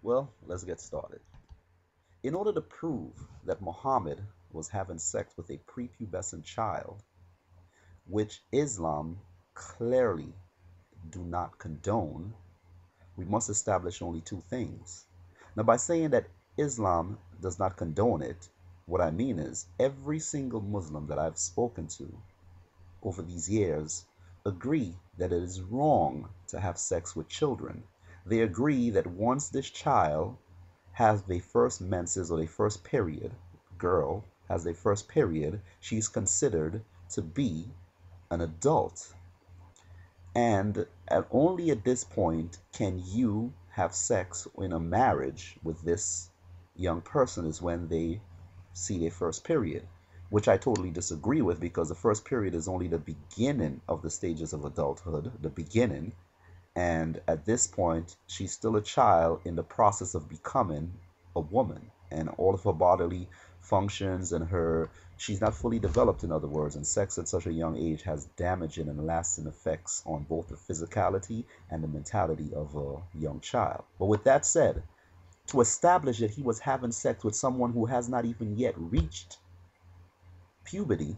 Well, let's get started. In order to prove that Muhammad was having sex with a prepubescent child, which Islam clearly do not condone, we must establish only two things. Now, by saying that Islam does not condone it, what I mean is every single Muslim that I've spoken to over these years agree that it is wrong to have sex with children. They agree that once this child has their first menses or their first period, girl has their first period, she's considered to be an adult. And only at this point can you have sex in a marriage with this young person is when they see their first period, which I totally disagree with because the first period is only the beginning of the stages of adulthood, the beginning. And at this point, she's still a child in the process of becoming a woman. And all of her bodily functions and she's not fully developed, in other words. And sex at such a young age has damaging and lasting effects on both the physicality and the mentality of a young child. But with that said, to establish that he was having sex with someone who has not even yet reached puberty,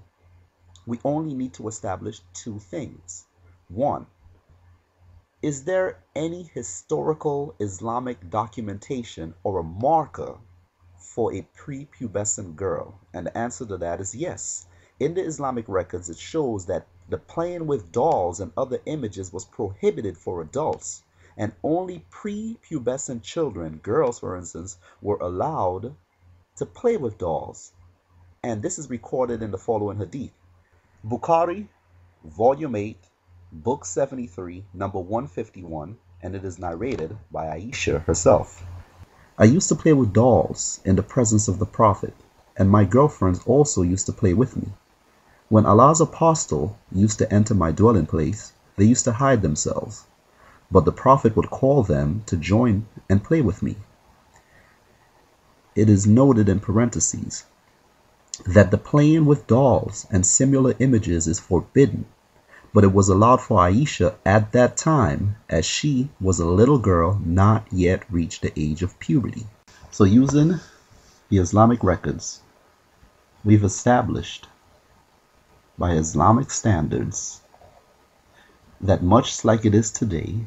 we only need to establish two things. One, is there any historical Islamic documentation or a marker for a prepubescent girl? And the answer to that is yes. In the Islamic records, it shows that the playing with dolls and other images was prohibited for adults, and only prepubescent children, girls for instance, were allowed to play with dolls. And this is recorded in the following hadith. Bukhari, Volume 8, Book 73, number 151, and it is narrated by Aisha herself. I used to play with dolls in the presence of the Prophet, and my girlfriends also used to play with me. When Allah's apostle used to enter my dwelling place, they used to hide themselves, but the Prophet would call them to join and play with me. It is noted in parentheses that the playing with dolls and similar images is forbidden, but it was allowed for Aisha at that time as she was a little girl not yet reached the age of puberty. So using the Islamic records, we've established by Islamic standards that much like it is today,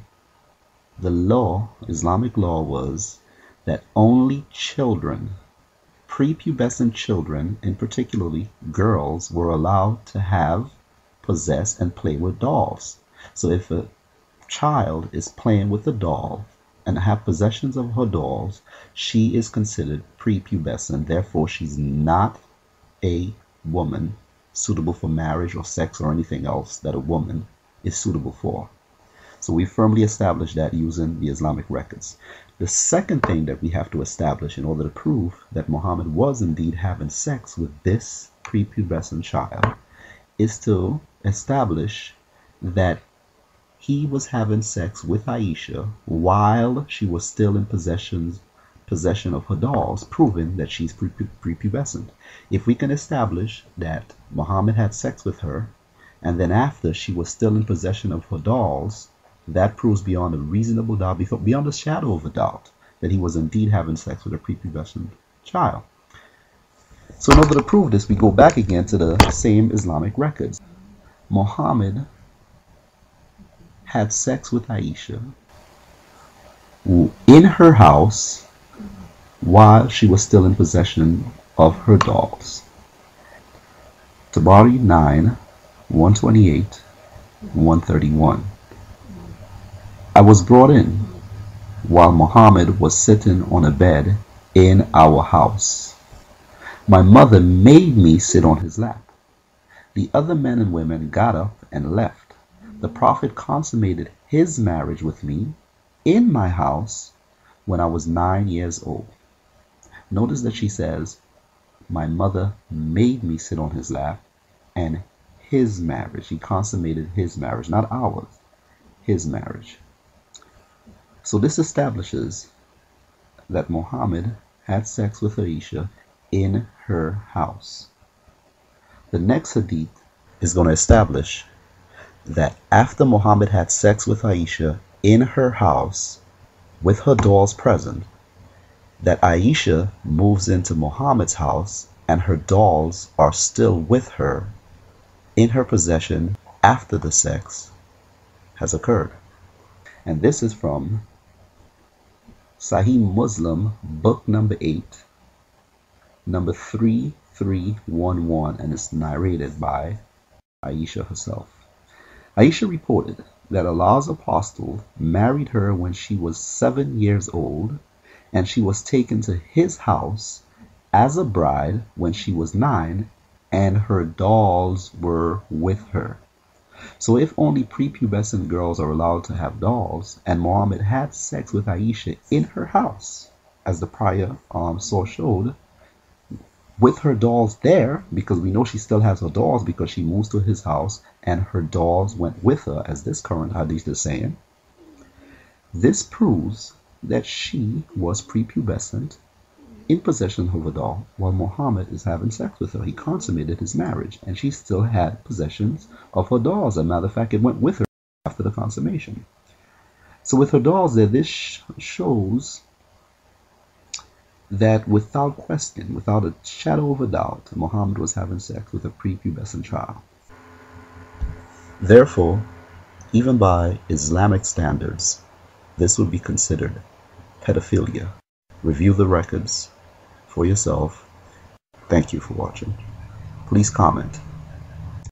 the law, Islamic law, was that only children, prepubescent children, and particularly girls, were allowed to have, possess, and play with dolls. So if a child is playing with a doll and have possessions of her dolls, she is considered prepubescent. Therefore, she's not a woman suitable for marriage or sex or anything else that a woman is suitable for. So we firmly established that using the Islamic records. The second thing that we have to establish in order to prove that Muhammad was indeed having sex with this prepubescent child is to establish that he was having sex with Aisha while she was still in possession of her dolls, proving that she's prepubescent. If we can establish that Muhammad had sex with her and then after she was still in possession of her dolls, that proves beyond a reasonable doubt, beyond a shadow of a doubt, that he was indeed having sex with a prepubescent child. So in order to prove this, we go back again to the same Islamic records. Muhammad had sex with Aisha in her house while she was still in possession of her dolls. Tabari 9, 128, 131. I was brought in while Muhammad was sitting on a bed in our house. My mother made me sit on his lap. The other men and women got up and left. The Prophet consummated his marriage with me in my house when I was 9 years old. Notice that she says, my mother made me sit on his lap, and his marriage. He consummated his marriage, not ours, his marriage. So this establishes that Muhammad had sex with Aisha in her house. The next hadith is going to establish that after Muhammad had sex with Aisha in her house with her dolls present, that Aisha moves into Muhammad's house and her dolls are still with her in her possession after the sex has occurred. And this is from Sahih Muslim, book number 8, number 3311, and it's narrated by Aisha herself. Aisha reported that Allah's apostle married her when she was 7 years old, and she was taken to his house as a bride when she was 9, and her dolls were with her. So if only prepubescent girls are allowed to have dolls, and Muhammad had sex with Aisha in her house, as the prior source showed, with her dolls there, because we know she still has her dolls because she moves to his house and her dolls went with her, as this current hadith is saying, this proves that she was prepubescent in possession of a doll while Muhammad is having sex with her. He consummated his marriage and she still had possessions of her dolls. As a matter of fact, it went with her after the consummation. So with her dolls there, this shows that without question, without a shadow of a doubt, Muhammad was having sex with a prepubescent child. Therefore, even by Islamic standards, this would be considered pedophilia. Review the records for yourself. Thank you for watching. Please comment,